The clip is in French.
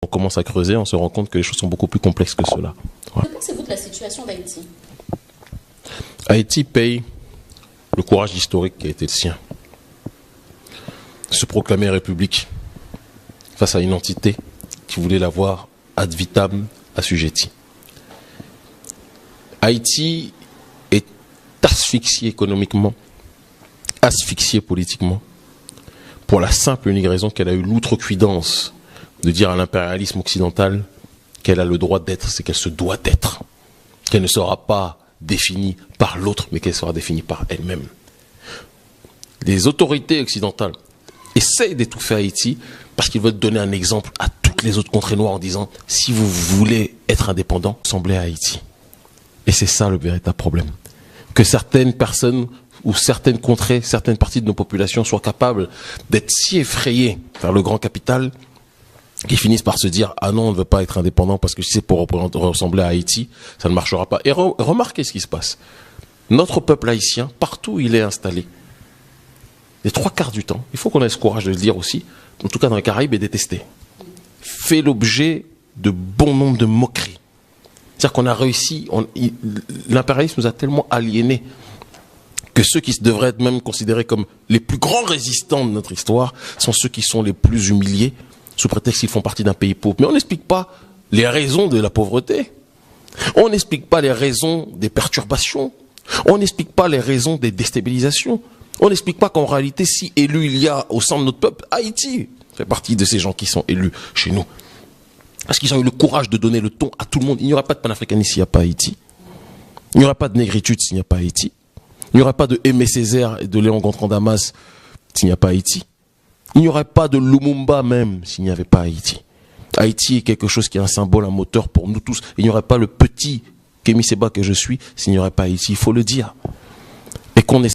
On commence à creuser, on se rend compte que les choses sont beaucoup plus complexes que cela. Voilà. Que pensez-vous de la situation d'Haïti? Haïti paye le courage historique qui a été le sien. Se proclamer république face à une entité qui voulait l'avoir ad vitam assujettie. Haïti est asphyxié économiquement, asphyxié politiquement, pour la simple et unique raison qu'elle a eu l'outrecuidance de dire à l'impérialisme occidental qu'elle a le droit d'être, c'est qu'elle se doit d'être, qu'elle ne sera pas définie par l'autre, mais qu'elle sera définie par elle-même. Les autorités occidentales essayent d'étouffer Haïti parce qu'ils veulent donner un exemple à toutes les autres contrées noires en disant « si vous voulez être indépendant, ressemblez à Haïti ». Et c'est ça le véritable problème. Que certaines personnes ou certaines contrées, certaines parties de nos populations soient capables d'être si effrayées vers le grand capital qui finissent par se dire « ah non, on ne veut pas être indépendant parce que si c'est pour ressembler à Haïti, ça ne marchera pas ». Et remarquez ce qui se passe. Notre peuple haïtien, partout où il est installé, les 3/4 du temps, il faut qu'on ait ce courage de le dire aussi, en tout cas dans les Caraïbes, est détesté. Fait l'objet de bon nombre de moqueries. C'est-à-dire qu'on a réussi, l'impérialisme nous a tellement aliénés que ceux qui devraient être même considérés comme les plus grands résistants de notre histoire sont ceux qui sont les plus humiliés, sous prétexte qu'ils font partie d'un pays pauvre. Mais on n'explique pas les raisons de la pauvreté. On n'explique pas les raisons des perturbations. On n'explique pas les raisons des déstabilisations. On n'explique pas qu'en réalité, si élu il y a au sein de notre peuple, Haïti fait partie de ces gens qui sont élus chez nous. Parce qu'ils ont eu le courage de donner le ton à tout le monde. Il n'y aura pas de panafricanisme s'il n'y a pas Haïti. Il n'y aura pas de négritude s'il n'y a pas Haïti. Il n'y aura pas de Aimé Césaire et de Léon Gontran Damas s'il n'y a pas Haïti. Il n'y aurait pas de Lumumba même s'il n'y avait pas Haïti. Haïti est quelque chose qui est un symbole, un moteur pour nous tous. Il n'y aurait pas le petit Kémy Séba que je suis s'il n'y aurait pas Haïti. Il faut le dire. Et qu'on essaie